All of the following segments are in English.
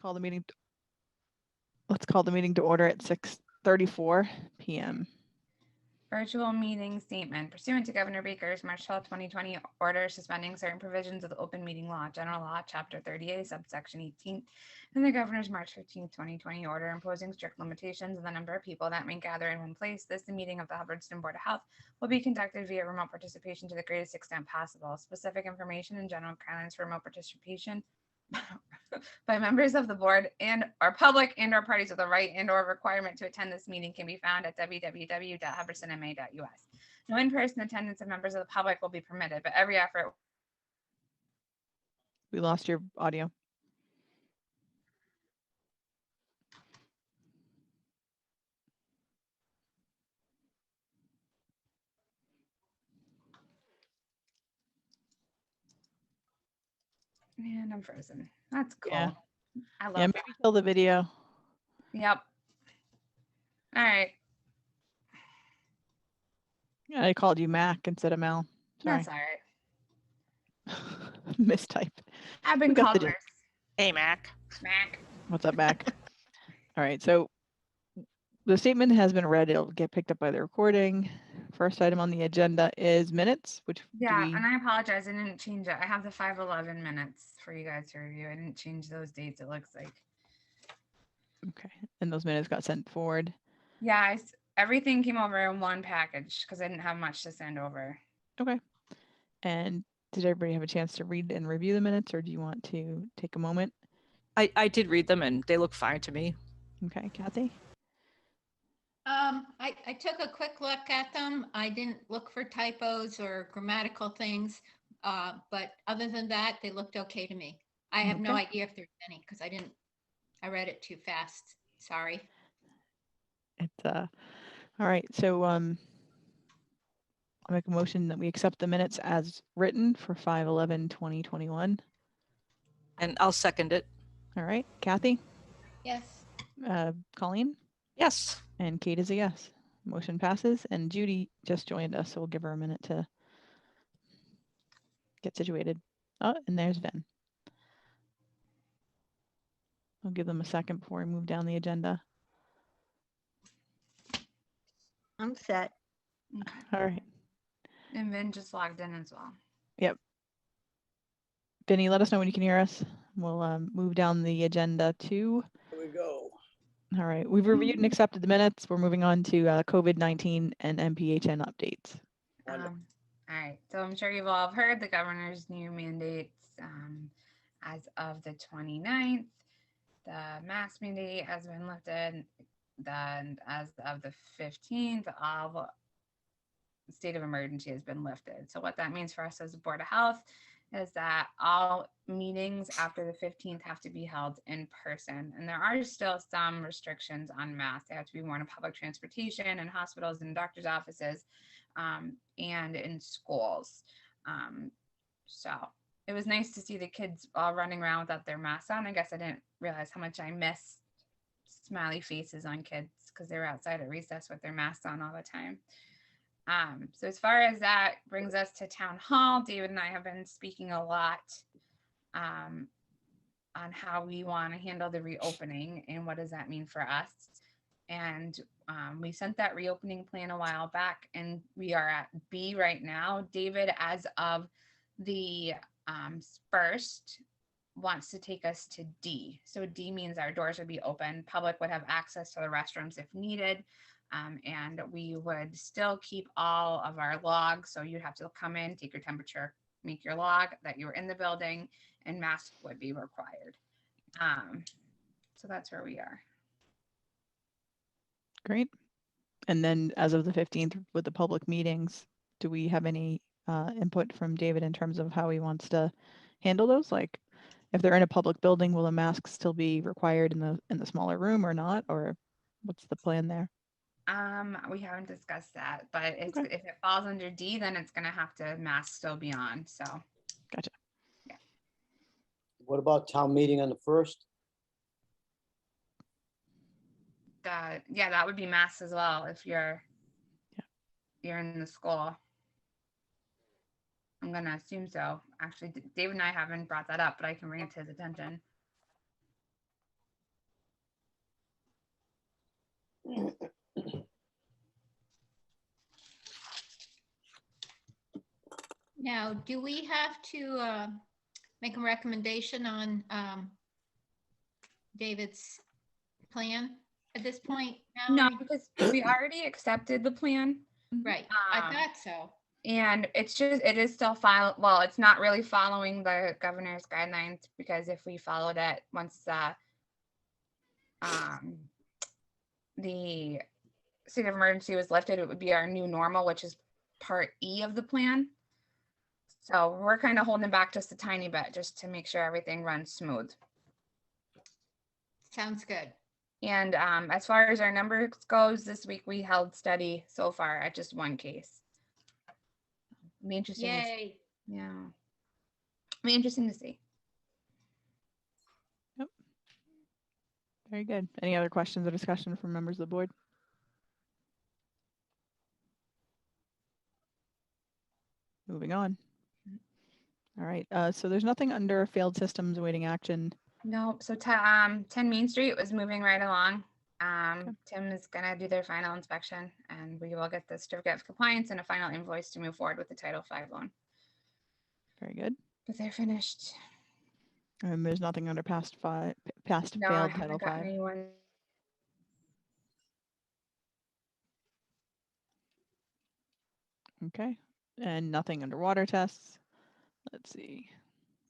call the meeting. Let's call the meeting to order at 6:34 p.m. Virtual meeting statement. Pursuant to Governor Baker's March 12, 2020 order suspending certain provisions of the Open Meeting Law, General Law, Chapter 38, subsection 18, and the Governor's March 15, 2020 order imposing strict limitations on the number of people that may gather in one place, the meeting of the Hubbardston Board of Health will be conducted via remote participation to the greatest extent possible. Specific information and general guidelines for remote participation by members of the board and or public and or parties with the right and or requirement to attend this meeting can be found at www.hubbardstonma.us. No in-person attendance of members of the public will be permitted, but every effort. We lost your audio. And I'm frozen. That's cool. Yeah. I love Yeah, that. maybe kill the video. Yep. All right. Yeah, I called you Mac instead of Mel. Sorry. That's all right. Mistype. I've been We got called the worse. Hey, Mac. Mac. What's up, Mac? All right, so the statement has been read. It'll get picked up by the recording. First item on the agenda is minutes, which Yeah, and I apologize. I didn't change it. I have the 5/11 minutes for you guys to review. I didn't change those dates, it looks like. Okay, and those minutes got sent forward. Yeah, everything came over in one package because I didn't have much to send over. Okay. And did everybody have a chance to read and review the minutes, or do you want to take a moment? I did read them and they look fine to me. Okay, Kathy? I took a quick look at them. I didn't look for typos or grammatical things, but other than that, they looked okay to me. I have no Okay. idea if there's any because I read it too fast. Sorry. It's all right. So I'll make a motion that we accept the minutes as written for 5/11/2021. And I'll second it. All right, Kathy? Yes. Colleen? Yes. And Kate is a yes. Motion passes. And Judy just joined us, so we'll give her a minute to get situated. Oh, and there's Vin. I'll give them a second before we move down the agenda. I'm set. Okay. All right. And Vin just logged in as well. Yep. Vinny, let us know when you can hear us. We'll move down the agenda to. Here we go. All right. We've reviewed and accepted the minutes. We're moving on to COVID-19 and MPHN updates. All right. So I'm sure you've all heard the governor's new mandates as of the 29th. The mask mandate has been lifted. Then as of the 15th, all state of emergency has been lifted. So what that means for us as a Board of Health is that all meetings after the 15th have to be held in person. And there are still some restrictions on masks. They have to be worn in public transportation and hospitals and doctors' offices and in schools. So it was nice to see the kids all running around without their masks on. I guess I didn't realize how much I missed smiley faces on kids because they were outside at recess with their masks on all the time. So as far as that brings us to town hall, David and I have been speaking a lot on how we want to handle the reopening and what does that mean for us. And we sent that reopening plan a while back and we are at B right now. David, as of the 1st, wants to take us to D. So D means our doors would be open. Public would have access to the restrooms if needed. And we would still keep all of our logs. So you'd have to come in, take your temperature, make your log that you were in the building, and mask would be required. So that's where we are. Great. And then as of the 15th with the public meetings, do we have any input from David in terms of how he wants to handle those? Like if they're in a public building, will a mask still be required in the smaller room or not? Or what's the plan there? We haven't discussed that, but if it falls under D, then it's going to have to mask still be on. So. Gotcha. Yeah. What about town meeting on the 1st? Yeah, that would be masks as well if you're in the school. I'm gonna assume so. Actually, David and I haven't brought that up, but I can bring it to his attention. Now, do we have to make a recommendation on David's plan at this point? No, Mallory? because we already accepted the plan. Right, I Um, thought so. And it is still well, it's not really following the governor's guidelines, because if we followed it once the state of emergency was lifted, it would be our new normal, which is part E of the plan. So we're kind of holding back just a tiny bit, just to make sure everything runs smooth. Sounds good. And as far as our numbers goes, this week we held steady so far at just one case. It'll be interesting. Yay. Yeah. It'll be interesting to see. Very good. Any other questions or discussion from members of the board? Moving on. All right, so there's nothing under failed systems awaiting action. No, so 10 Main Street was moving right along. Tim is gonna do their final inspection, and we will get the certificate of compliance and a final invoice to move forward with the Title V loan. Very good. But they're finished. And there's nothing under past No, I failed haven't Title gotten V. anyone. Okay, and nothing under water tests. Let's see.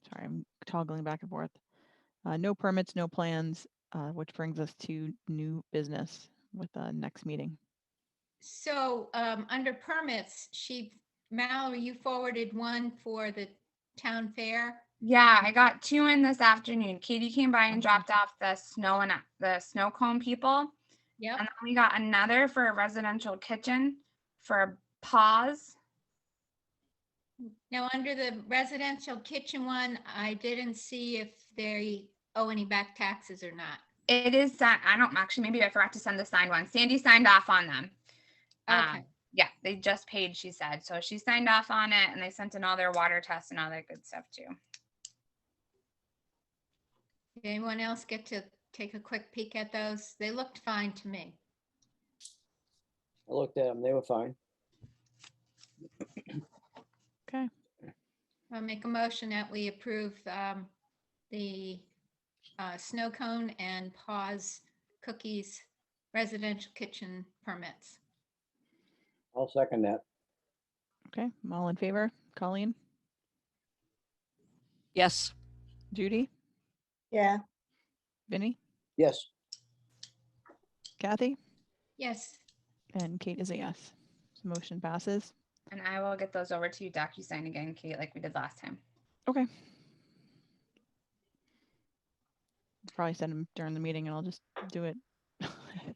Sorry, I'm toggling back and forth. No permits, no plans, which brings us to new business with the next meeting. So under permits, Mallory, you forwarded one for the town fair. Yeah, I got 2 in this afternoon. Katie came by and Okay. dropped off the snow cone people. Yep. And then we got another for a residential kitchen for pause. Now, under the residential kitchen one, I didn't see if they owe any back taxes or not. It is sent. I don't actually, maybe I forgot to send the signed one. Sandy signed off on them. Okay. Yeah, they just paid, she said. So she signed off on it, and they sent in all their water tests and all that good stuff too. Did anyone else get to take a quick peek at those? They looked fine to me. I looked at them, they were fine. Okay, I'll make a motion that we approve the snow cone and pause cookies residential kitchen permits. I'll second that. okay, I'm all in favor. Colleen, Yes. Judy, Yeah, Vinny, Yes, Kathy, Yes. and Kate is a yes. So motion passes. And I will get those over to you, DocuSign again, Kate, like we did last time. Okay. Probably send them during the meeting and I'll just do it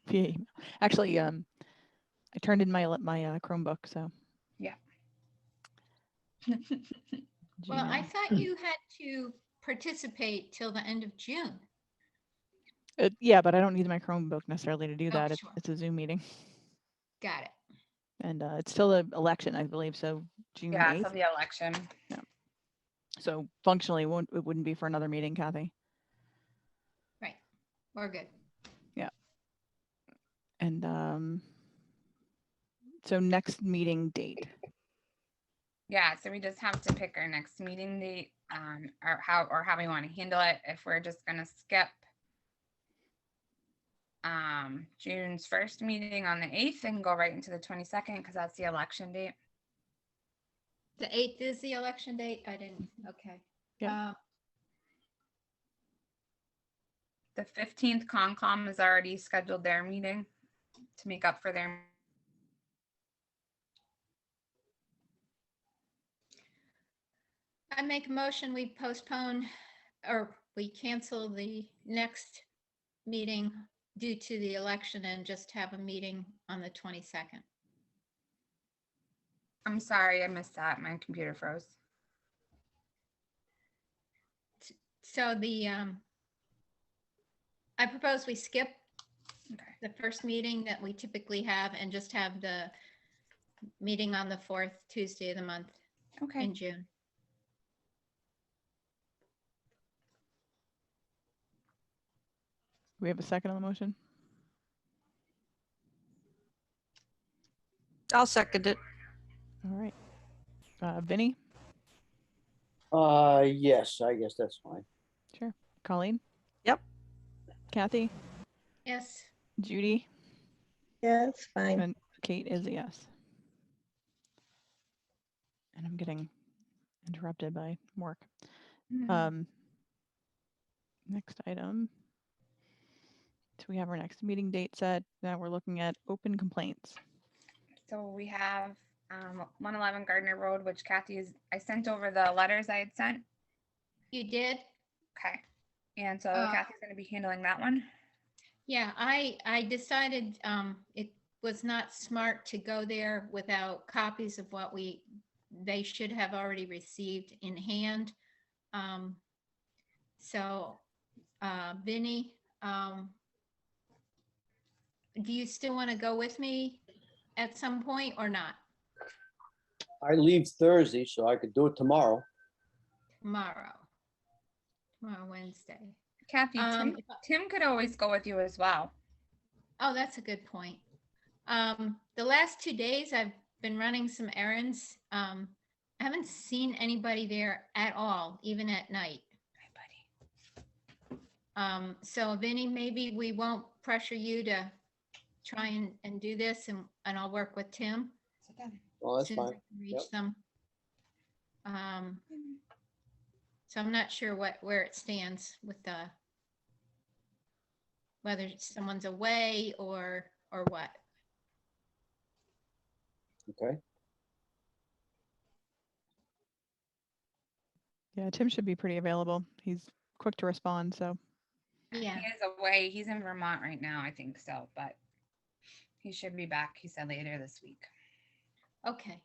via email. Actually, I turned in my Chromebook, so. Yeah. Well, I Gmail. thought you had to participate till the end of June. Yeah, but I don't need my Chromebook necessarily to do Oh, that. sure. It's a Zoom meeting. Got it. And it's still an election, I believe, so June Yeah, 8th. so the election. So functionally, it wouldn't be for another meeting, Kathy. Right. We're good. And so next meeting date. Yeah, so we just have to pick our next meeting date, or how we want to handle it. If we're just gonna skip June's first meeting on the 8th and go right into the 22nd, because that's the election date. The 8th is the election date? I didn't, okay. Yeah. The 15th, Concom has already scheduled their meeting to make up for their. I make a motion, we postpone or we cancel the next meeting due to the election and just have a meeting on the 22nd. I'm sorry, I missed that. My computer froze. So I propose we skip Okay. the first meeting that we typically have and just have the meeting on the 4th Tuesday of the month Okay. in June. Do we have a second on the motion? I'll second it. All right. Vinny, Yes, I guess that's fine. sure. Colleen, Yep. Kathy, Yes. Judy, Yeah, it's fine. and Kate is a yes. And I'm getting interrupted by work. Next item. So we have our next meeting date set. Now we're looking at open complaints. So we have 111 Gardner Road, which I sent over the letters I had sent. You did? Okay. And so Uh, Kathy's going to be handling that one. Yeah, I decided it was not smart to go there without copies of what they should have already received in hand. So, Vinny, do you still want to go with me at some point or not? I leave Thursday, so I could do it tomorrow. Tomorrow, Wednesday. Kathy, Tim could always go with you as well. Oh, that's a good point. The last 2 days I've been running some errands. I haven't seen anybody there at all, even at night. Hi, buddy. So Vinny, maybe we won't pressure you to try and do this, and I'll work with Tim Sit down. Well, as that's soon as I fine. can reach Yep. them. So I'm not sure where it stands with whether someone's away or what. Okay. Yeah, Tim should be pretty available. He's quick to respond, so Yeah. He is away. He's in Vermont right now, I think so, but he should be back, he said, later this week. Okay.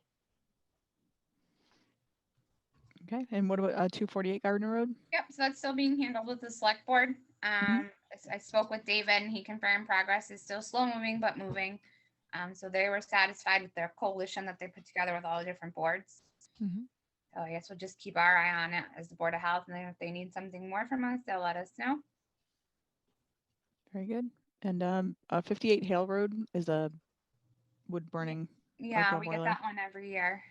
okay. And what about 248 Gardner Road? Yep, so that's still being handled with the select board. Mhm. I spoke with David and he confirmed progress is still slow moving, but moving. So they were satisfied with their coalition that they put together with all the different boards. Mhm. So I guess we'll just keep our eye on it as the Board of Health, and then if they need something more from us, they'll let us know. Very good. And 58 Hale Road is a wood burning. Yeah, outdoor we get boiler. that one every year.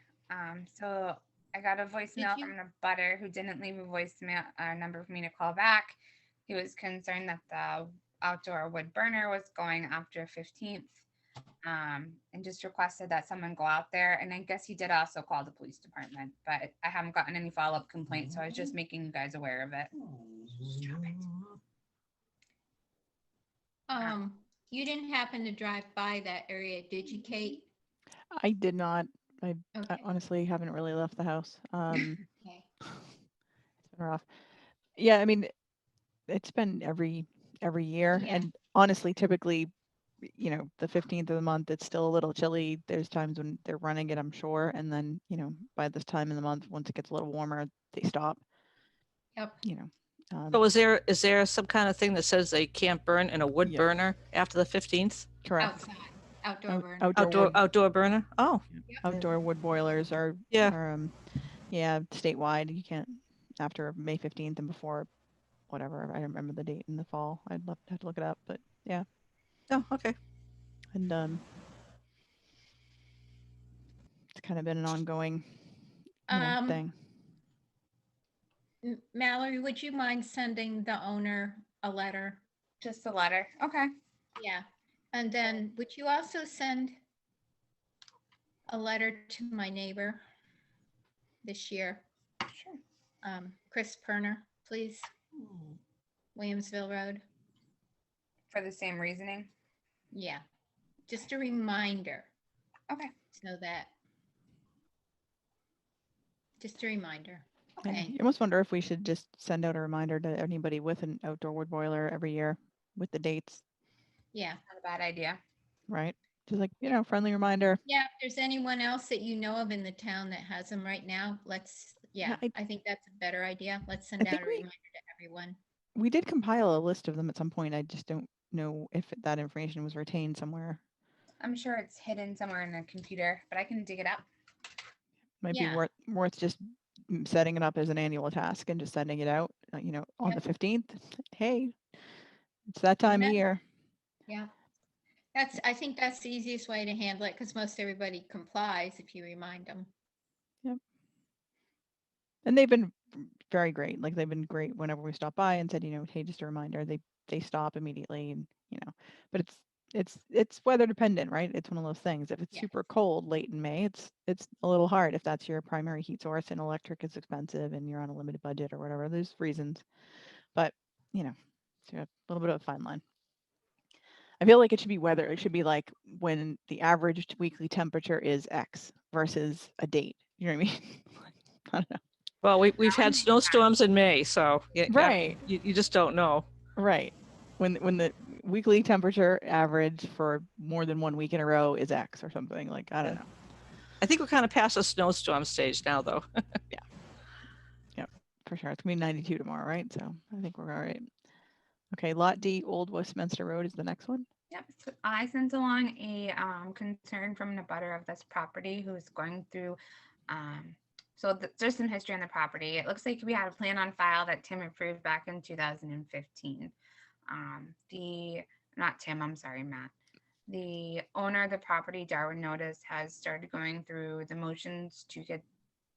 So I got a voicemail you- from a butter who didn't leave a voicemail number for me to call back. He was concerned that the outdoor wood burner was going after 15th, and just requested that someone go out there. And I guess he did also call the police department, but I haven't gotten any follow-up complaints, so I was just making you guys aware of it. You didn't happen to drive by that area, did you, Kate? I did not. I Okay. honestly haven't really left the house. Okay. It's been rough. Yeah, I mean, it's been every year, Yeah. and honestly, typically, the 15th of the month, it's still a little chilly. There's times when they're running it, I'm sure, and then by this time in the month, once it gets a little warmer, they stop. Yep. So is there some kind of thing that says they can't burn in a wood Yeah. burner after the 15th? Correct. Outside, outdoor burn. Outdoor burner? Oh, Outdoor wood boilers are Yeah. statewide. You can't after May 15th and before whatever. I don't remember the date in the fall. I'd have to look it up, but yeah. oh, okay. And it's kind of been an ongoing thing. Mallory, would you mind sending the owner a letter? Just a letter. Okay. Yeah. And then would you also send a letter to my neighbor this year? Sure. Chris Perner, please. Williamsville Road. For the same reasoning. Yeah. Just a reminder. Okay. So that. Just a reminder. Yeah, Okay. you almost wonder if we should just send out a reminder to anybody with an outdoor wood boiler every year with the dates, Yeah. Not a bad idea. right? Just like, friendly reminder. Yeah. If there's anyone else that you know of in the town that has them right now, Yeah, I think that's a better idea. Let's send out think a reminder to everyone. We did compile a list of them at some point. I just don't know if that information was retained somewhere. I'm sure it's hidden somewhere in a computer, but I can dig it up. Might Yeah. be worth just setting it up as an annual task and just sending it out, on Yep. the 15th. Hey, it's that time of Amen. year. Yeah. I think that's the easiest way to handle it because most everybody complies if you remind them. And they've been very great. Like they've been great whenever we stop by and said, hey, just a reminder. They stop immediately, and but it's weather dependent, right? It's one of those things. If it's Yeah. super cold late in May, it's a little hard if that's your primary heat source and electric is expensive and you're on a limited budget or whatever. There's reasons, but it's a little bit of a fine line. I feel like it should be weather. It should be like when the average weekly temperature is X versus a date. You know what I mean? I don't know. Well, we've That had makes snowstorms in May, so Right. you just don't know. Right. When the weekly temperature average for more than 1 week in a row is X or something, like I don't know. I think we're kind of past the snowstorm stage now, though. Yep, for sure. It's gonna be 92 tomorrow, right? So I think we're all right. Okay, Lot D, Old Westminster Road is the next one. Yep. So I sent along a concern from the abutter of this property who's going through. There's some history on the property. It looks like we had a plan on file that Tim approved back in 2015. Not Tim, I'm sorry, Matt. The owner of the property, Darwin Notice, has started going through the motions to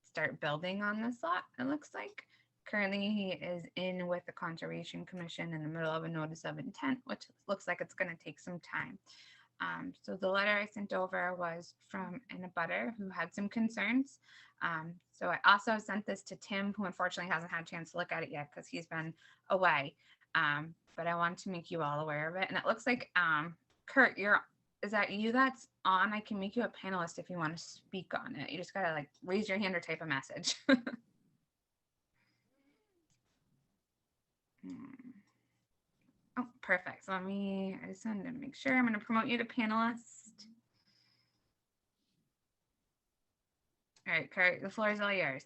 start building on this lot, it looks like. Currently, he is in with the Conservation Commission in the middle of a notice of intent, which looks like it's going to take some time. So the letter I sent over was from an abutter who had some concerns. So I also sent this to Tim, who unfortunately hasn't had a chance to look at it yet because he's been away. But I wanted to make you all aware of it. And it looks like, Kurt, is that you that's on? I can make you a panelist if you want to speak on it. You just got to like raise your hand or type a message. Oh, perfect. So I just wanted to make sure. I'm going to promote you to panelist. All right, Kurt, the floor is all yours.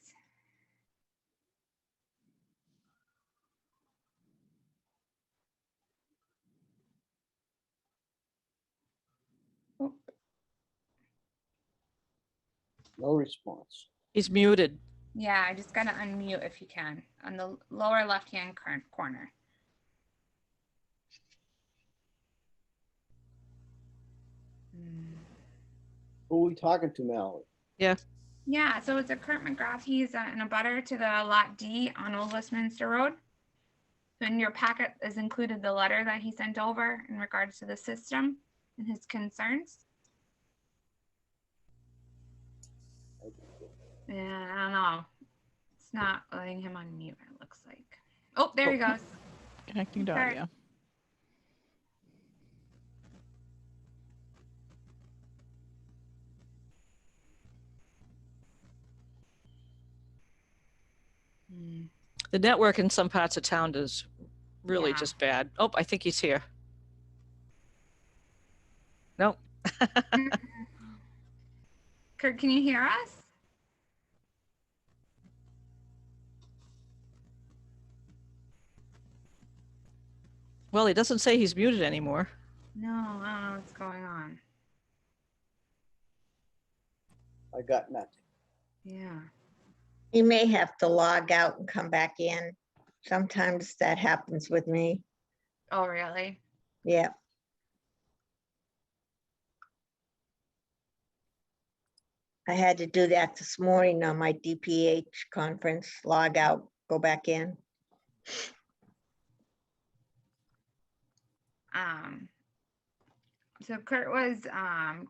Oh, No response. He's muted. yeah, I just got to unmute if you can on the lower left-hand corner. Who are we talking to, Mallory? Yeah, so it's a Kurt McGrath. He's an abutter to the Lot D on Old Westminster Road. In your packet is included the letter that he sent over in regards to the system and his concerns. Yeah, I don't know. It's not letting him unmute, it looks like. Oh, there he goes. Connecting to Okay. audio. The network in some parts of town is really Yeah. just bad. Oh, I think he's here. Nope. Kurt, can you hear us? Well, he doesn't say he's muted anymore. No, I don't know what's going on. I got nothing. Yeah. You may have to log out and come back in. Sometimes that happens with me. Oh, really? Yeah. I had to do that this morning on my DPH conference, log out, go back in. So Kurt was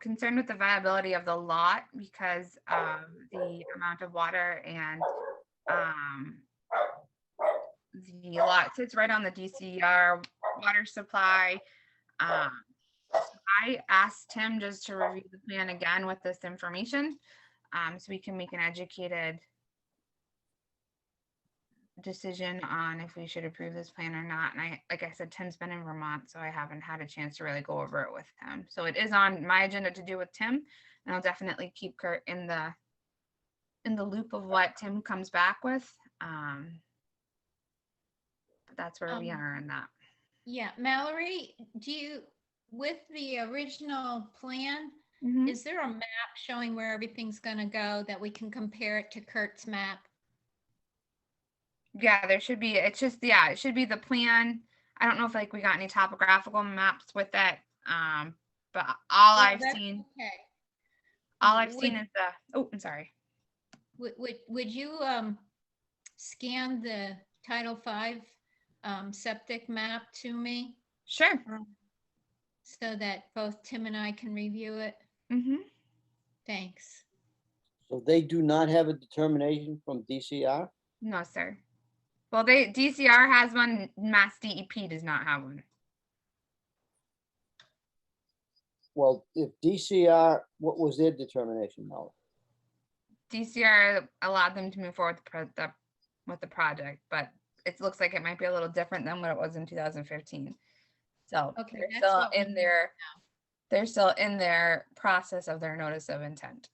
concerned with the viability of the lot because of the amount of water, and the lot sits right on the DCR water supply. I asked him just to review the plan again with this information, so we can make an educated decision on if we should approve this plan or not. And like I said, Tim's been in Vermont, so I haven't had a chance to really go over it with him. So it is on my agenda to do with Tim, and I'll definitely keep Kurt in the loop of what Tim comes back with. But that's where we are in that. Yeah, Mallory, with the original plan, Mhm. is there a map showing where everything's gonna go that we can compare it to Kurt's map? Yeah, there should be. It's just, yeah, it should be the plan. I don't know if like we got any topographical maps with it. but all Well, I've that's seen, okay. all I've Would- seen is the, oh, I'm sorry. Would you scan the Title V septic map to me Sure. so that both Tim and I can review it? Mm-hmm. Thanks. So they do not have a determination from DCR? No, sir. Well, DCR has one, Mass DEP does not have one. Well, if DCR, what was their determination, Molly? DCR allowed them to move forward with the project, but it looks like it might be a little different than what it was in 2015. So Okay, they're that's still what we in need their process of their notice of intent.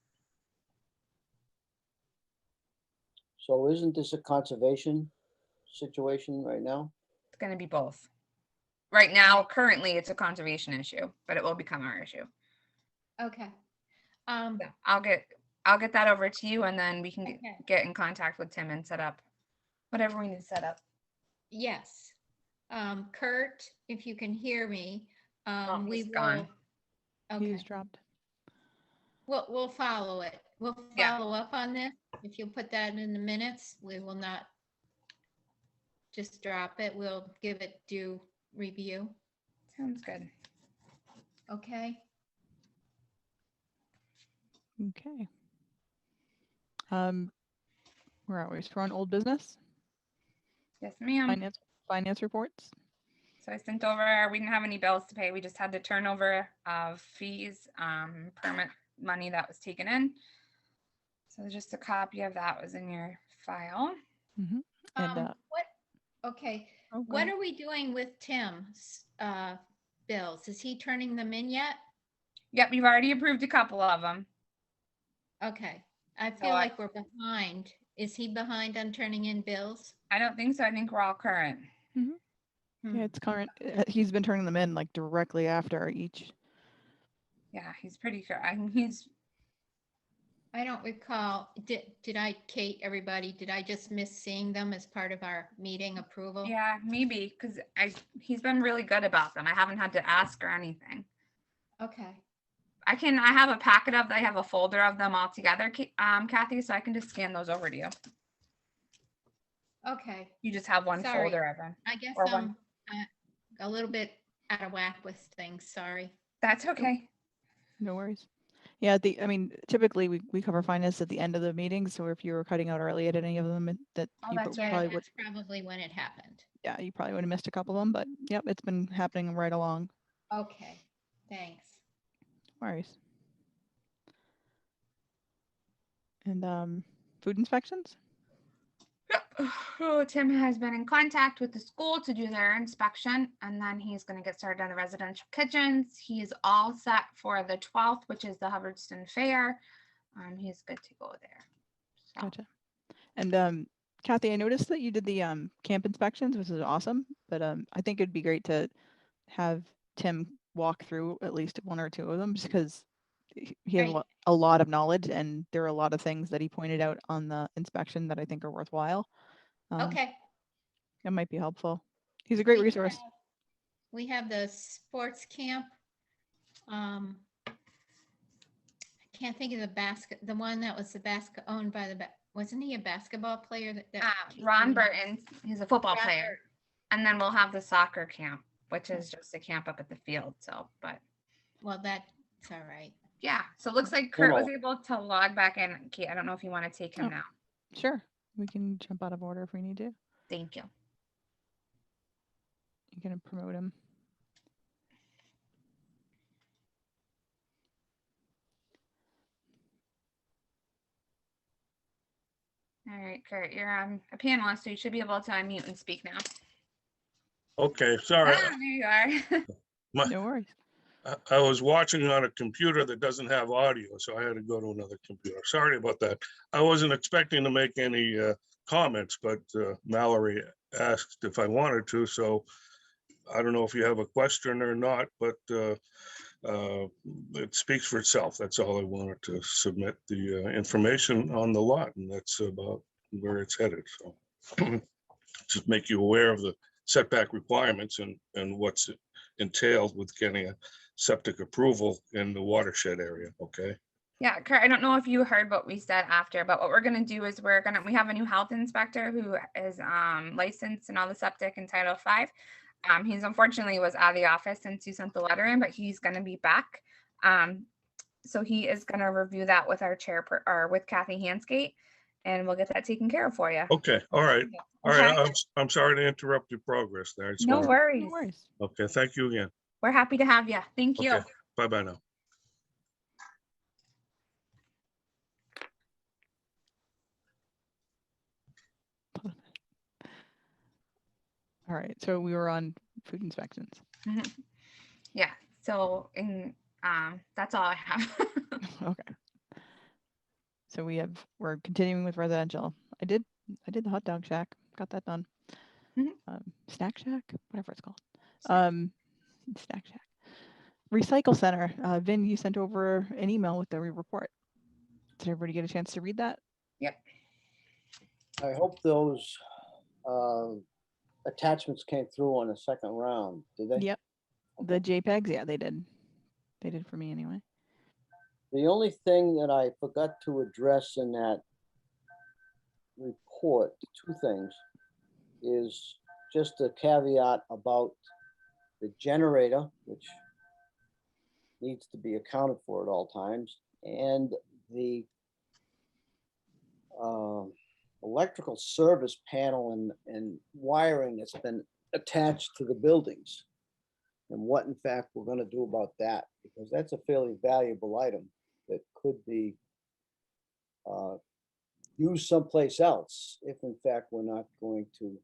So isn't this a conservation situation right now? It's going to be both. Right now, currently, it's a conservation issue, but it will become our issue. Okay. So I'll get that over to you, and then we can Okay. get in contact with Tim and set up whatever we need to set up. Yes. Kurt, if you can hear me, we he's will. gone. Okay, He's dropped. we'll follow it. We'll Yeah. follow up on this. If you'll put that in the minutes, we will not just drop it. We'll give it due review. Sounds good. Okay? Okay. Where are we? So we're on old business, Yes, ma'am. finance reports. So I sent over, we didn't have any bills to pay. We just had the turnover of fees, permit money that was taken in. So just a copy of that was in your file. Mm-hmm. And Okay, oh, go what ahead. are we doing with Tim's bills? Is he turning them in yet? Yep, you've already approved a couple of them. Okay, I So feel like we're behind. Is he behind on turning in bills? I don't think so. I think we're all current. Hmm. Yeah, it's current. He's been turning them in like directly after each. Yeah, he's pretty sure. He's I don't recall, did I, Kate, everybody, did I just miss seeing them as part of our meeting approval? yeah, maybe because he's been really good about them. I haven't had to ask or anything. Okay, I have a packet of, I have a folder of them all together, Kathy, so I can just scan those over to you. okay. You just have one Sorry. folder of them. I guess Or I'm a little bit out of whack with things, sorry. That's okay. No worries. Yeah, I mean, typically we cover finance at the end of the meeting. So if you were cutting out early at any of them, that Oh, you that's right. probably would, That's probably when it happened. yeah, you probably would have missed a couple of them. But yep, it's been happening right along. Okay, thanks. No worries. And food inspections. Oh, Tim has been in contact with the school to do their inspection, and then he's going to get started on the residential kitchens. He's all set for the 12th, which is the Hubbardston Fair. He's good to go there. So, Gotcha. And Kathy, I noticed that you did the camp inspections, which is awesome. But I think it'd be great to have Tim walk through at least one or two of them, just because he has Great. a lot of knowledge, and there are a lot of things that he pointed out on the inspection that I think are worthwhile. Okay. It might be helpful. He's a great resource. We have the sports camp. I can't think of the one that was owned by wasn't he a basketball player? Ron Burton, he's a football Ron player. Burton. And then we'll have the soccer camp, which is just a camp up at the field. So, but Well, that's all right. yeah, so it looks like Kurt was able to log back in. Kate, I don't know if you want to take him Oh. now. Sure, we can jump out of order if we need to. Thank you. You can promote him. All right, Kurt, you're a panelist, so you should be able to unmute and speak now. Okay, sorry. Ah, there you are. No worries. I was watching on a computer that doesn't have audio, so I had to go to another computer. Sorry about that. I wasn't expecting to make any comments, but Mallory asked if I wanted to, so I don't know if you have a question or not, but it speaks for itself. That's all I wanted to submit the information on the lot, and that's about where it's headed. So just make you aware of the setback requirements and what's entailed with getting a septic approval in the watershed area, okay? Yeah, Kurt, I don't know if you heard what we said after, but what we're gonna do is we have a new health inspector who is licensed in all the septic in Title V. He's unfortunately was out of the office since you sent the letter in, but he's gonna be back. So he is gonna review that with our or with Kathy Hansgate, and we'll get that taken care of for you. Okay, all right. All Okay. right, I'm sorry to interrupt your progress there. I just No wanted- No worries. worries. Okay, thank you again. We're happy to have you. Thank you. Okay, bye-bye now. All right, so we were on food inspections. Yeah. So that's all I have. Okay. So we're continuing with residential. I did the hot dog shack, got that done. Mhm. Snack shack, whatever it's called. Snack. Snack shack. Recycle center. Vin, you sent over an email with the report. Did everybody get a chance to read that? Yep. I hope those attachments came through on the second round, did they? Yep. The JPEGs, yeah, they did. They did for me anyway. The only thing that I forgot to address in that report, two things, is just a caveat about the generator, which needs to be accounted for at all times, and the electrical service panel and wiring that's been attached to the buildings. And what in fact we're gonna do about that, because that's a fairly valuable item that could be used someplace else if in fact we're not going to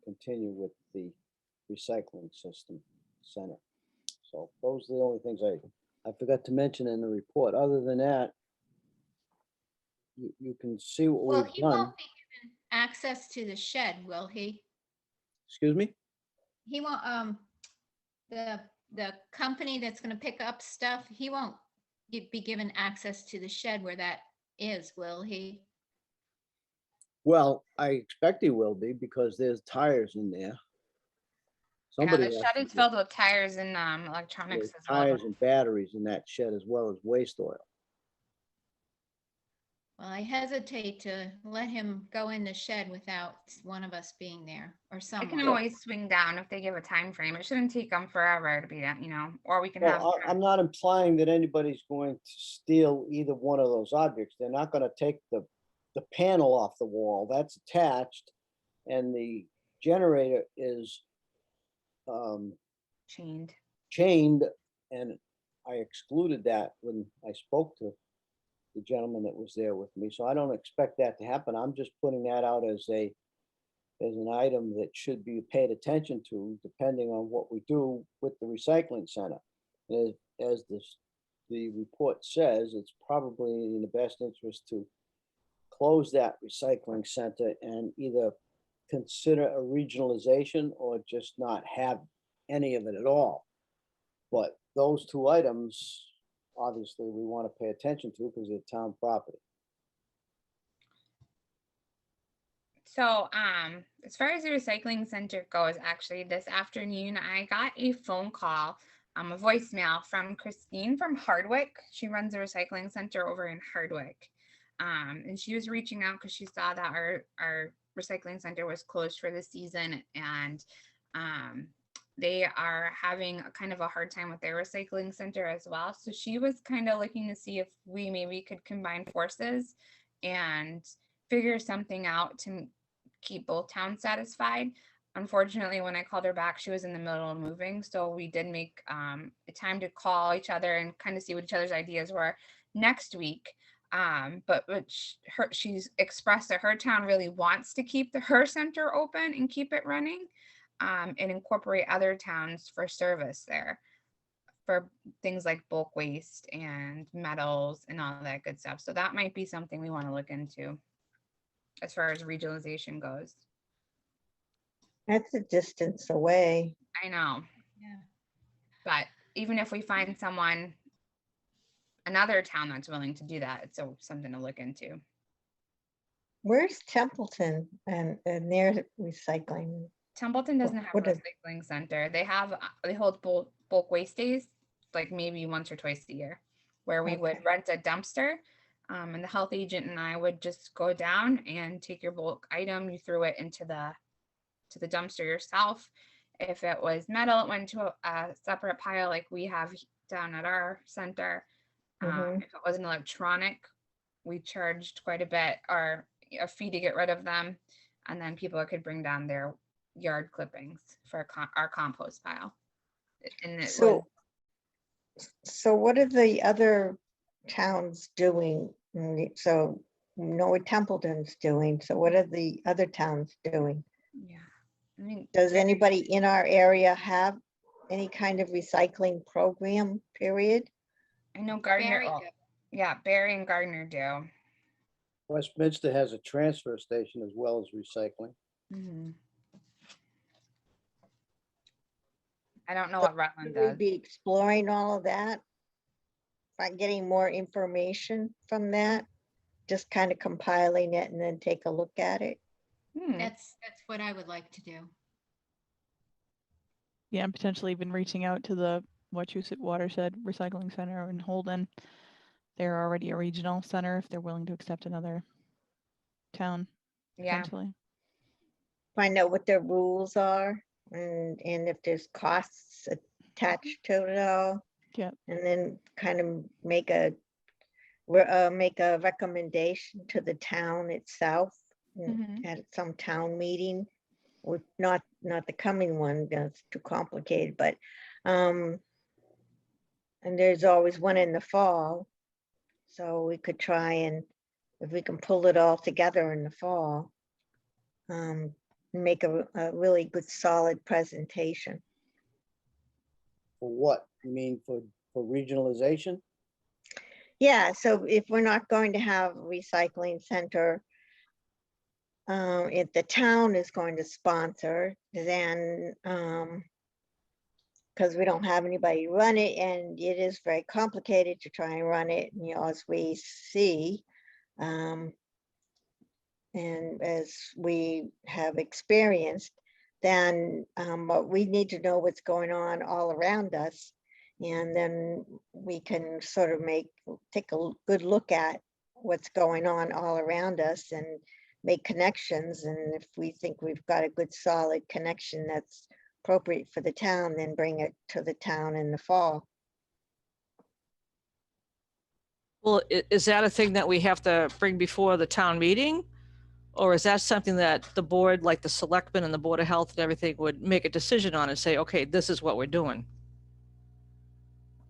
continue with the recycling system center. So those are the only things I forgot to mention in the report. Other than that, you can see what Well, we've he done. won't be given access to the shed, will he? Excuse me? He won't, the company that's gonna pick up stuff, he won't be given access to the shed where that is, will he? Well, I expect he will be because there's tires in there. Yeah, Somebody the has shed to is get- filled with tires and there's electronics as well. tires and batteries in that shed as well as waste oil. Well, I hesitate to let him go in the shed without one of us being there or I someone. can always swing down if they give a time frame. It shouldn't take them forever to be that, or we can have. Well, I'm not implying that anybody's going to steal either one of those objects. They're not gonna take the panel off the wall. That's attached. And the generator is Chained. chained, and I excluded that when I spoke to the gentleman that was there with me. So I don't expect that to happen. I'm just putting that out as an item that should be paid attention to, depending on what we do with the recycling center. As the report says, it's probably in the best interest to close that recycling center and either consider a regionalization or just not have any of it at all. But those two items, obviously, we want to pay attention to because they're town property. So, as far as the recycling center goes, actually, this afternoon I got a phone call, a voicemail from Christine from Hardwick. She runs a recycling center over in Hardwick. And she was reaching out because she saw that our recycling center was closed for the season, and they are having a kind of a hard time with their recycling center as well. So she was kind of looking to see if we maybe could combine forces and figure something out to keep both towns satisfied. Unfortunately, when I called her back, she was in the middle of moving. So we did make a time to call each other and kind of see what each other's ideas were next week. But she's expressed that her town really wants to keep her center open and keep it running, and incorporate other towns for service there for things like bulk waste and metals and all that good stuff. So that might be something we want to look into as far as regionalization goes. That's a distance away. I know. Yeah. But even if we find another town that's willing to do that, it's something to look into. Where's Templeton and their recycling? Templeton doesn't have a What is- recycling center. They hold bulk waste days, like maybe once or twice a year, where we would Okay. rent a dumpster. And the health agent and I would just go down and take your bulk item, you threw it into the dumpster yourself. If it was metal, it went to a separate pile like we have down at our center. Mhm. If it was an electronic, we charged quite a bit or a fee to get rid of them. And then people could bring down their yard clippings for our compost pile. And it was, So what are the other towns doing? So know what Templeton's doing. So what are the other towns doing? yeah. I mean, Does anybody in our area have any kind of recycling program, period? I know Gardner, Very oh, good. yeah, Barry and Gardner do. Westminster has a transfer station as well as recycling. Mhm. I don't know So what Rutland Should we does. be exploring all of that? By getting more information from that? Just kind of compiling it and then take a look at it? That's what I would like to do. Yeah, and potentially even reaching out to the Wachusett Watershed Recycling Center in Holden. They're already a regional center if they're willing to accept another town, Yeah, potentially. Find out what their rules are and if there's costs attached to it all. Yep. And then kind of make a recommendation to the town itself Mhm. at some town meeting. With not the coming one, that's too complicated, but and there's always one in the fall. So we could try and, if we can pull it all together in the fall, make a really good solid presentation. For what? You mean for regionalization? Yeah, so if we're not going to have a recycling center, if the town is going to sponsor, then because we don't have anybody run it, and it is very complicated to try and run it, as we see. And as we have experienced, then but we need to know what's going on all around us. And then we can sort of take a good look at what's going on all around us and make connections. And if we think we've got a good solid connection that's appropriate for the town, then bring it to the town in the fall. Well, is that a thing that we have to bring before the town meeting? Or is that something that the board, like the selectmen and the Board of Health and everything, would make a decision on and say, okay, this is what we're doing?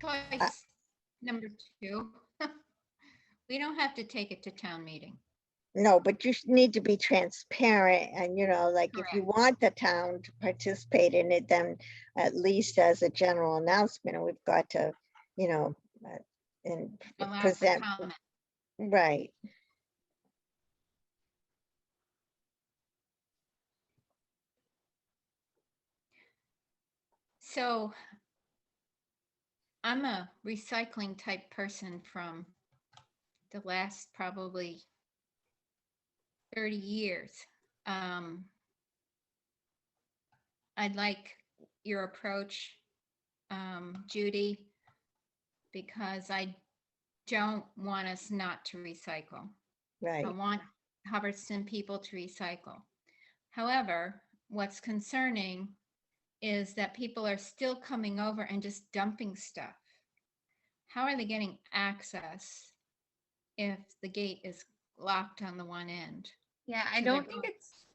Choice number 2. We don't have to take it to town meeting. No, but you need to be transparent and, like if you want the town to participate in it, then at least as a general announcement, we've got to, and Allow for present, comment. right. So I'm a recycling type person from the last probably 30 years. I'd like your approach, Judy, because I don't want us not to recycle. Right. I want Hubbardston people to recycle. However, what's concerning is that people are still coming over and just dumping stuff. How are they getting access if the gate is locked on the one end? Yeah, I So don't they're think going- it's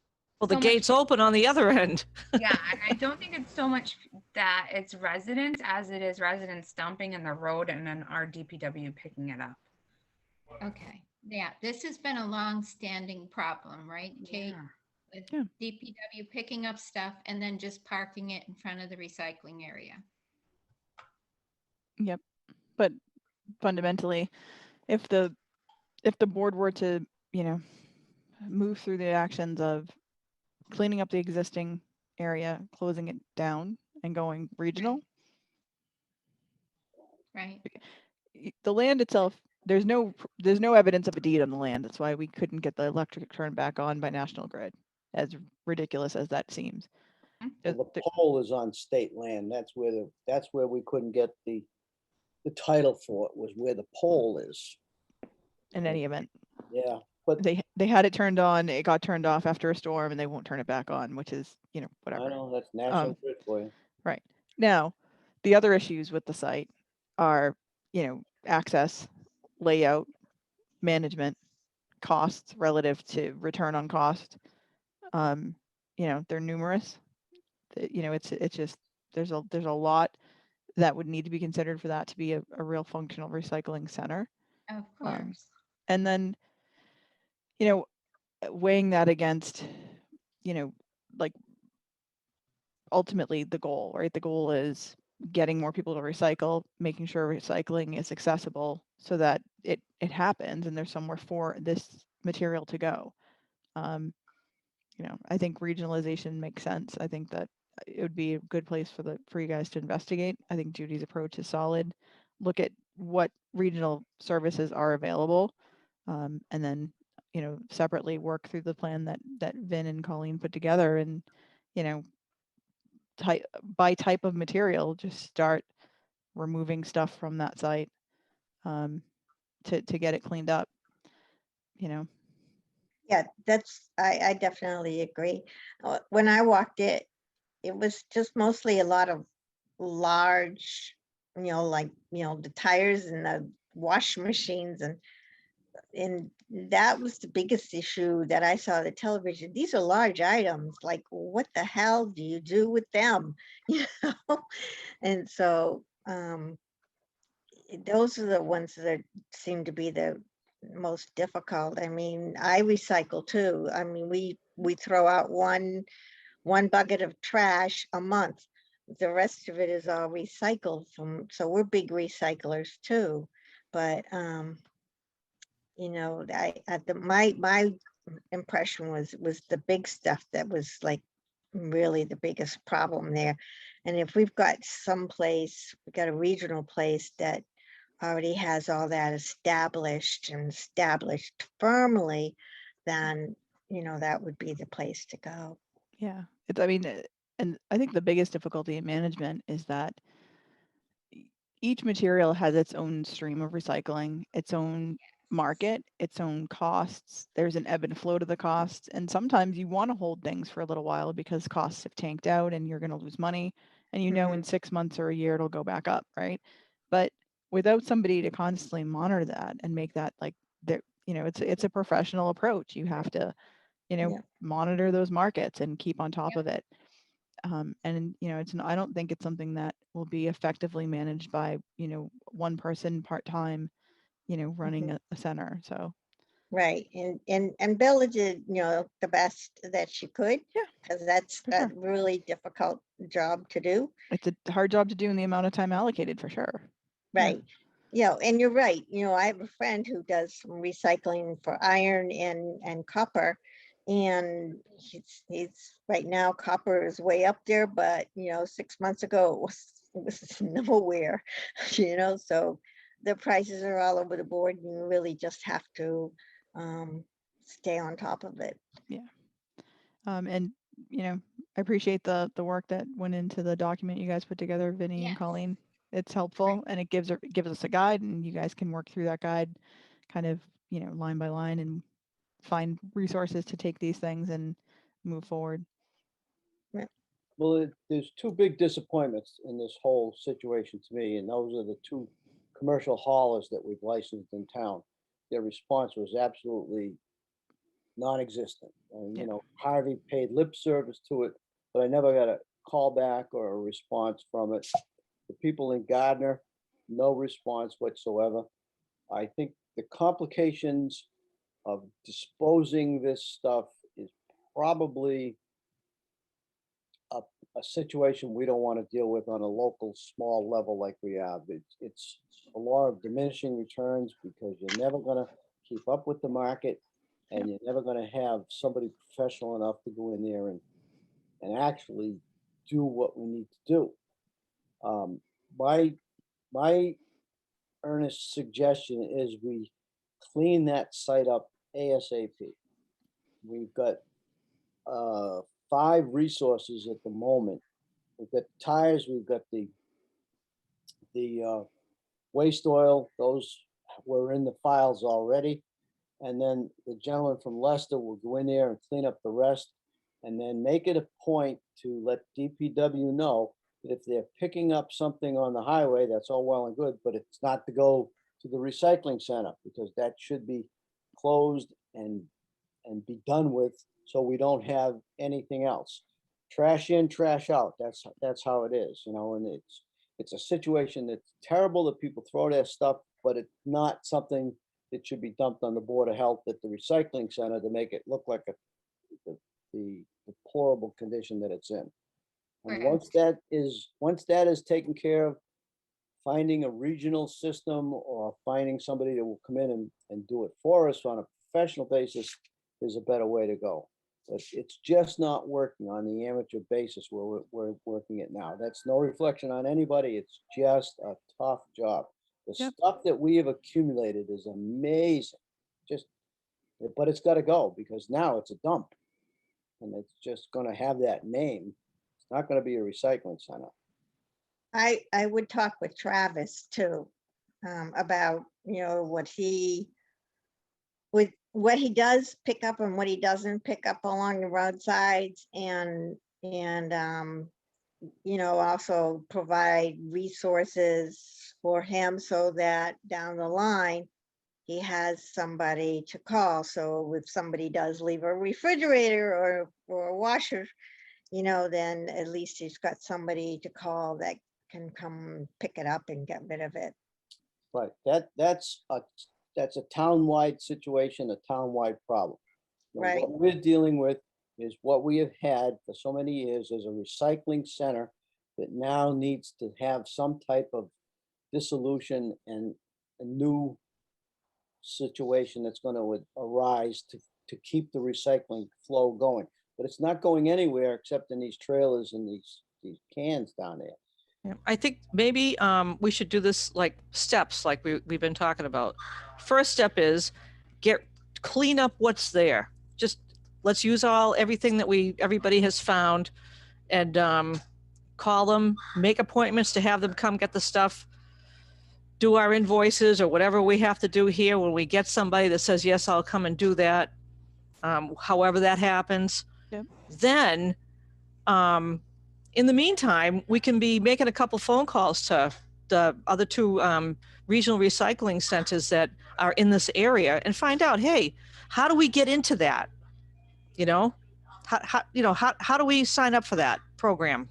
Well, the so much- gate's open on the other end. yeah, and I don't think it's so much that it's residents as it is residents dumping in the road and then our DPW picking it up. Okay, yeah, this has been a long-standing problem, right, Kate? Yeah. With Yeah. DPW picking up stuff and then just parking it in front of the recycling area. Yep. But fundamentally, if the board were to, move through the actions of cleaning up the existing area, closing it down and going regional, Right, the land itself, there's no evidence of a deed on the land. That's why we couldn't get the electric turned back on by National Grid, as ridiculous as that seems. Well, the pole is on state land. That's where we couldn't get the title for it, was where the pole is. In any event, Yeah, but they had it turned on, it got turned off after a storm, and they won't turn it back on, which is, you know, I whatever. know that's National Grid for you. Right. Now, the other issues with the site are, you know, access, layout, management, costs relative to return on cost. You know, they're numerous. You know, it's just there's a lot that would need to be considered for that to be a real functional recycling center. Of Um, course. and then, you know, weighing that against, you know, like ultimately the goal, right? The goal is getting more people to recycle, making sure recycling is accessible so that it happens and there's somewhere for this material to go. You know, I think regionalization makes sense. I think that it would be a good place for you guys to investigate. I think Judy's approach is solid. Look at what regional services are available, and then, you know, separately work through the plan that Vin and Colleen put together, and, you know, by type of material, just start removing stuff from that site, to get it cleaned up. You know. Yeah, I definitely agree. When I walked it, it was just mostly a lot of large, like, the tires and the wash machines, and that was the biggest issue that I saw the television. These are large items. Like, what the hell do you do with them? You know? And so those are the ones that seem to be the most difficult. I mean, I recycle too. I mean, we throw out one bucket of trash a month. The rest of it is all recycled from, so we're big recyclers too. But my impression was the big stuff that was like really the biggest problem there. And if we've got we got a regional place that already has all that established firmly, then that would be the place to go. Yeah, I mean, and I think the biggest difficulty in management is that each material has its own stream of recycling, its own market, its own costs. There's an ebb and flow to the costs. And sometimes you want to hold things for a little while because costs have tanked out and you're going to lose money. And in 6 months or a year, it'll go back up, right? But without somebody to constantly monitor that and make that like, it's a professional approach. You have to, monitor those markets and keep on top of it. And I don't think it's something that will be effectively managed by one person part-time running a center. So Right. And Bella did, the best that she could, yeah, because that's for a sure. really difficult job to do. It's a hard job to do in the amount of time allocated, for sure. Right. And you're right. I have a friend who does some recycling for iron and copper, and he's right now copper is way up there, but 6 months ago it was nowhere, so the prices are all over the board, and you really just have to stay on top of it. Yeah. And I appreciate the work that went into the document you guys put together, Vinny and Yes. Colleen. It's helpful, and it gives us a guide, and you guys can work through that guide kind of line by line and find resources to take these things and move forward. Well, there's two big disappointments in this whole situation to me, and those are the two commercial haulers that we've licensed in town. Their response was absolutely non-existent. And, Yeah. Harvey paid lip service to it, but I never got a call back or a response from it. The people in Gardner, no response whatsoever. I think the complications of disposing this stuff is probably a situation we don't want to deal with on a local small level like we have. It's a law of diminishing returns, because you're never going to keep up with the market, and you're never going to have somebody professional enough to go in there and actually do what we need to do. My earnest suggestion is we clean that site up ASAP. We've got 5 resources at the moment. We've got tires, we've got the waste oil, those were in the files already. And then the gentleman from Leicester will go in there and clean up the rest, and then make it a point to let DPW know that if they're picking up something on the highway, that's all well and good, but it's not to go to the recycling center, because that should be closed and be done with, so we don't have anything else. Trash in, trash out. That's how it is, you know, and it's a situation that's terrible that people throw their stuff, but it's not something that should be dumped on the Board of Health at the recycling center to make it look like the deplorable condition that it's in. And Right. once that is taken care of, finding a regional system or finding somebody that will come in and do it for us on a professional basis is a better way to go. But it's just not working on the amateur basis where we're working it now. That's no reflection on anybody. It's just a tough job. The Yep. stuff that we have accumulated is amazing. But it's got to go, because now it's a dump. And it's just going to have that name. It's not going to be a recycling center. I would talk with Travis too, about, what he does pick up and what he doesn't pick up along the roadsides, and also provide resources for him so that down the line, he has somebody to call. So if somebody does leave a refrigerator or a washer, then at least he's got somebody to call that can come pick it up and get rid of it. Right, that's a town-wide situation, a town-wide problem. You know, Right. What we're dealing with is what we have had for so many years as a recycling center that now needs to have some type of dissolution and a new situation that's going to arise to keep the recycling flow going. But it's not going anywhere except in these trailers and these cans down there. Yeah, I think maybe we should do this like steps, like we've been talking about. First step is clean up what's there. Just let's use everything that everybody has found, and call them, make appointments to have them come get the stuff, do our invoices or whatever we have to do here. When we get somebody that says, yes, I'll come and do that, however that happens. Yep. Then in the meantime, we can be making a couple phone calls to the other 2 regional recycling centers that are in this area and find out, hey, how do we get into that? How do we sign up for that program?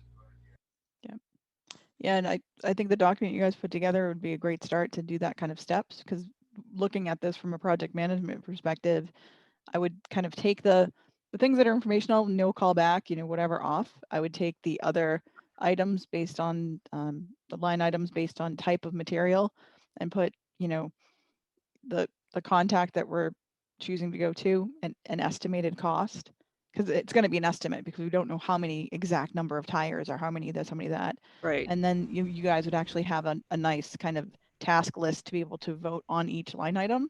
Yeah, and I think the document you guys put together would be a great start to do that kind of steps, because looking at this from a project management perspective, I would kind of take the things that are informational, no callback, whatever off. I would take the other items based on the line items based on type of material, and put, the contact that we're choosing to go to and an estimated cost, because it's going to be an estimate because we don't know how many exact number of tires or how many this, how many that. Right. And then you guys would actually have a nice kind of task list to be able to vote on each line item.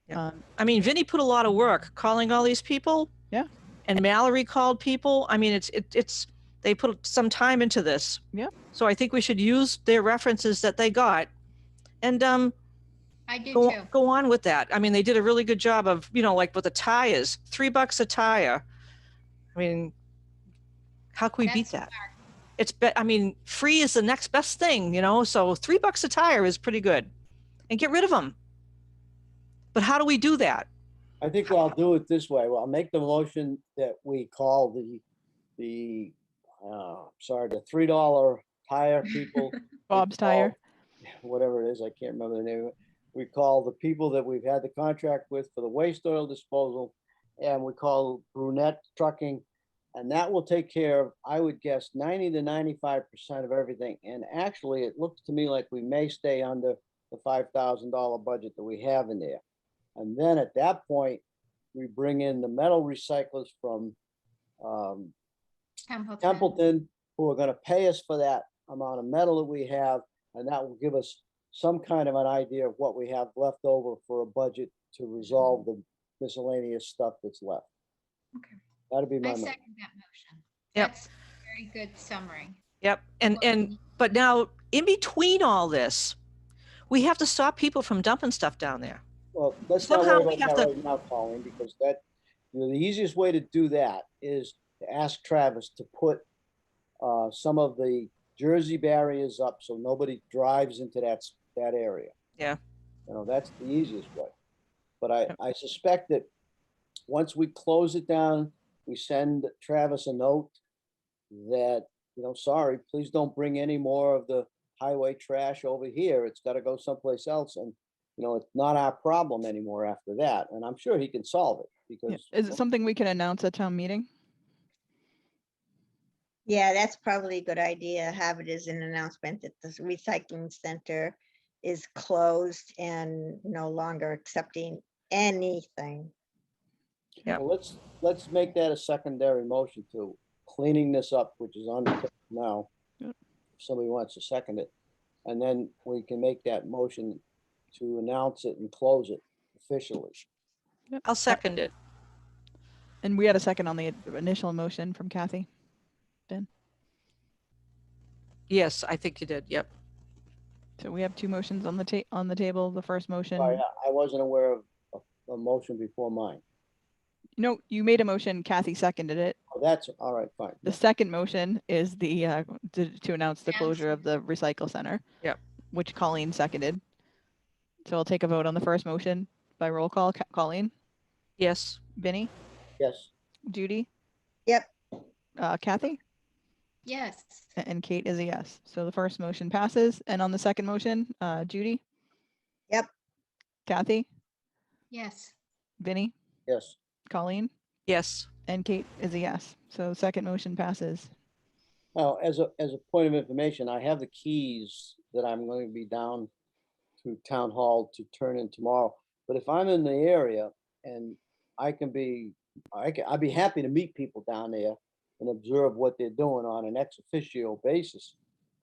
Yep. I mean, Vinny put a lot of work calling all these people. Yeah. And Mallory called people. I mean, it's they put some time into this. Yeah. So I think we should use their references that they got, and I do too. go on with that. I mean, they did a really good job of, like with the tires, $3 a tire. I mean, how can we beat that? I mean, free is the next best thing, so $3 a tire is pretty good, and get rid of them. But how do we do that? I think I'll do it this way. Well, I'll make the motion that we call the $3 tire people. Bob's Tire. Whatever it is, I can't remember the name of it. We call the people that we've had the contract with for the waste oil disposal, and we call Brunette Trucking, and that will take care of, I would guess, 90 to 95% of everything. And actually, it looks to me like we may stay under the $5,000 budget that we have in there. And then at that point, we bring in the metal recyclers from Templeton, who are going to pay us for that amount of metal that we have, and that will give us some kind of an idea of what we have left over for a budget to resolve the miscellaneous stuff that's left. Okay. That'd be my I motion. second that motion. Yep. That's a very good summary. Yep. But now in between all this, we have to stop people from dumping stuff down there. Well, let's Somehow not we worry about have that to- right now, Colleen, because that, the easiest way to do that is to ask Travis to put some of the Jersey barriers up so nobody drives into that area. Yeah. That's the easiest way. But I suspect that once we close it down, we send Travis a note that, sorry, please don't bring any more of the highway trash over here. It's got to go someplace else. And, it's not our problem anymore after that. And I'm sure he can solve it because. Is it something we can announce at town meeting? Yeah, that's probably a good idea. Have it as an announcement that the recycling center is closed and no longer accepting anything. Yeah. Well, let's make that a secondary motion to cleaning this up, which is on the table now. Yep. If somebody wants to second it, and then we can make that motion to announce it and close it officially. I'll second it. And we had a second on the initial motion from Kathy. Yes, I think you did. Yep. So we have two motions on the table. The first motion, Sorry, I wasn't aware of a motion before mine. no, you made a motion, Kathy seconded it. Oh, that's all right, fine. The second motion is the to announce the closure of the recycle center. Yep. Which Colleen seconded. So I'll take a vote on the first motion by roll call. Colleen, Yes. Vinny, Yes, Judy. Yep. Kathy, Yes. and Kate is a yes. So the first motion passes. And on the second motion, Judy. Yep. Kathy, Yes. Vinny, yes. Colleen, Yes. and Kate is a yes. So the second motion passes. Now, as a point of information, I have the keys that I'm going to be down to town hall to turn in tomorrow. But if I'm in the area and I'd be happy to meet people down there and observe what they're doing on an ex officio basis.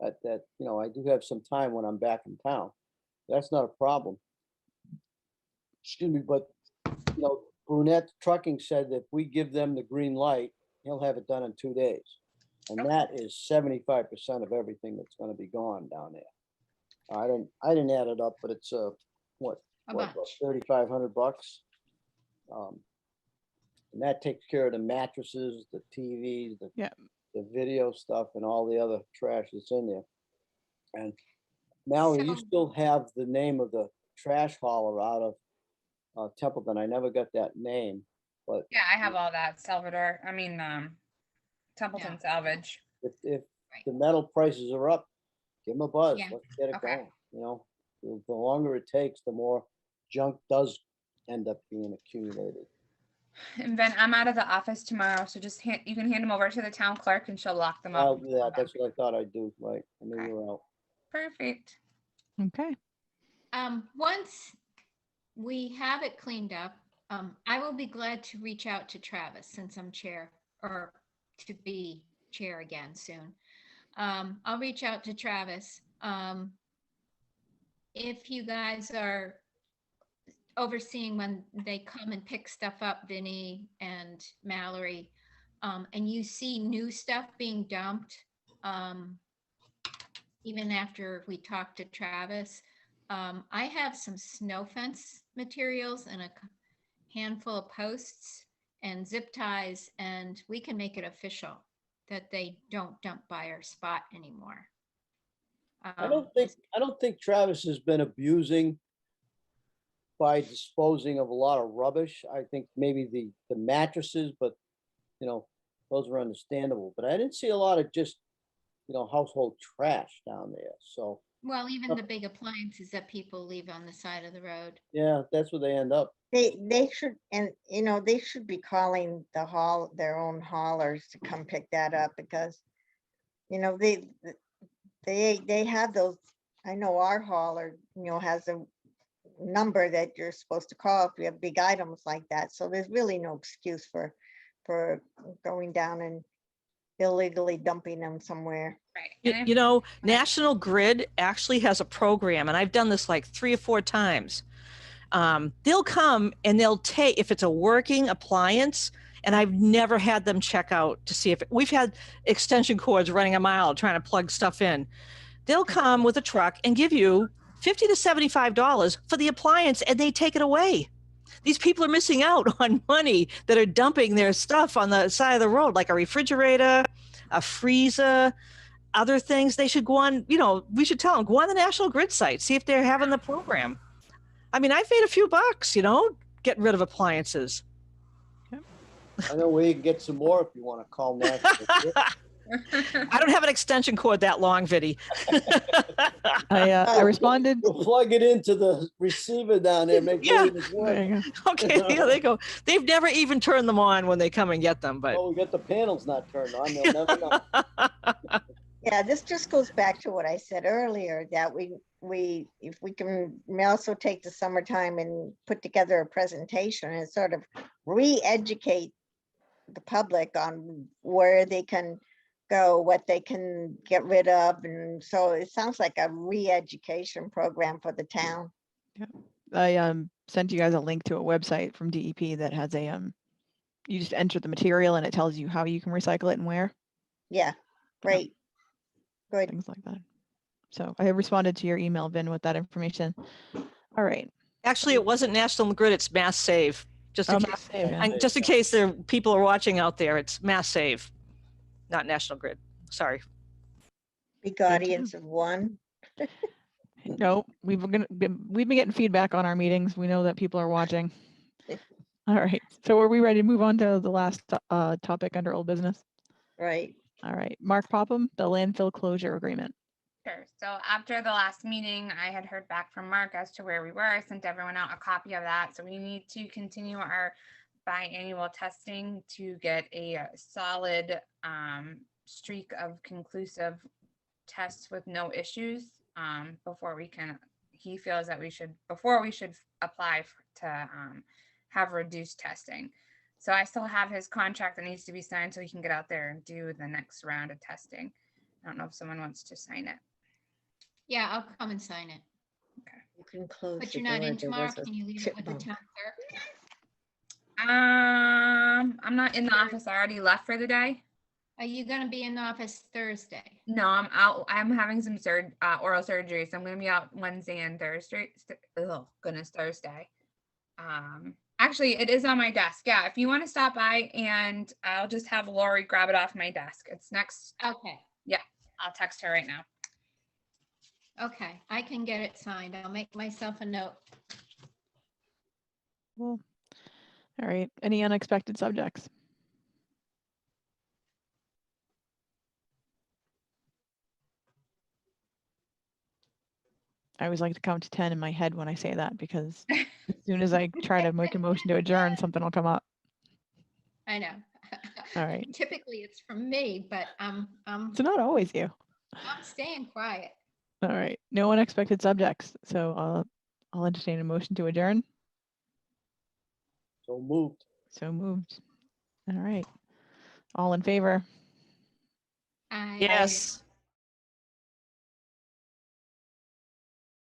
I do have some time when I'm back in town. That's not a problem. Excuse me, but Brunette Trucking said that if we give them the green light, he'll have it done in 2 days. And that is 75% of everything that's going to be gone down there. I didn't add it up, but it's what bunch. $3,500. And that takes care of the mattresses, the TVs, the video stuff, and all the other trash that's in there. And Mallory, you So- still have the name of the trash hauler out of Templeton. I never got that name, but Yeah, I have all that. Templeton Salvage. if Right. the metal prices are up, give them a buzz. Yeah, Let's get it okay. going. The longer it takes, the more junk does end up being accumulated. And Ben, I'm out of the office tomorrow, so just you can hand them over to the town clerk and she'll lock them up. I'll do that. That's what I thought I'd do. Right. I knew Okay. you were out. Perfect. Okay. Once we have it cleaned up, I will be glad to reach out to Travis since I'm chair, or to be chair again soon. I'll reach out to Travis. If you guys are overseeing when they come and pick stuff up, Vinny and Mallory, and you see new stuff being dumped, even after we talk to Travis, I have some snow fence materials and a handful of posts and zip ties, and we can make it official that they don't dump by our spot anymore. I don't think Travis has been abusing by disposing of a lot of rubbish. I think maybe the mattresses, but those are understandable. But I didn't see a lot of just household trash down there. So Well, even the big appliances that people leave on the side of the road. yeah, that's where they end up. They should, and they should be calling their own haulers to come pick that up, because they have those. I know our hauler has a number that you're supposed to call if you have big items like that. So there's really no excuse for going down and illegally dumping them somewhere. Right. And National Grid actually has a program, and I've done this like 3 or 4 times. They'll come and they'll take, if it's a working appliance And I've never had them check out to see if we've had extension cords running a mile trying to plug stuff in. They'll come with a truck and give you $50 to $75 for the appliance, and they take it away. These people are missing out on money that are dumping their stuff on the side of the road, like a refrigerator, a freezer, other things. They should go on, we should tell them, go on the National Grid site, see if they're having the program. I mean, I've made a few bucks, getting rid of appliances. I know where you can get some more if you want to call National Grid. I don't have an extension cord that long, Vinny. I responded. We'll plug it into the receiver down there, make Yeah. sure it's There working. you go. Okay, yeah, they go. They've never even turned them on when they come and get them, but Oh, we got the panels not turned on, they'll never know. Yeah, this just goes back to what I said earlier, that if we can may also take the summertime and put together a presentation and sort of re-educate the public on where they can go, what they can get rid of. And so it sounds like a re-education program for the town. I sent you guys a link to a website from DEP that has you just enter the material and it tells you how you can recycle it and where, Yeah, great. Good. things like that. So I have responded to your email, Vin, with that information. All right. actually, it wasn't National Grid, it's Mass Save. Just in case, Mass Save, yeah. and just in case there people are watching out there, it's Mass Save, not National Grid. Sorry. Be guardians of one. No, we've been getting feedback on our meetings. We know that people are watching. All right. So are we ready to move on to the last topic under old business? Right. All right. Mark Popham, the landfill closure agreement. Sure. So after the last meeting, I had heard back from Mark as to where we were. I sent everyone out a copy of that. So we need to continue our biannual testing to get a solid streak of conclusive tests with no issues before we can, he feels that before we should apply to have reduced testing. So I still have his contract that needs to be signed so he can get out there and do the next round of testing. I don't know if someone wants to sign it. Yeah, I'll come and sign it. You can close. But the you're not door. in There tomorrow. was a Can you leave it with the chipmunk. town clerk? I'm not in the office. I already left for the day. Are you gonna be in the office Thursday? No, I'm out. I'm having some oral surgery, so I'm gonna be out Wednesday and Thursday. Oh goodness, Thursday. Actually, it is on my desk. Yeah, if you want to stop by, and I'll just have Lori grab it off my desk. It's next. Okay, I'll text her right now. okay, I can get it signed. I'll make myself a note. Cool. All right. Any unexpected subjects? I always like to count to 10 in my head when I say that because as soon as I try to make a motion to adjourn, something will come up. I know. All right. Typically it's from me, but I'm So not always you. staying quiet. All right. No unexpected subjects. So I'll entertain a motion to adjourn. So moved. So moved. All right. All in favor? I Yes.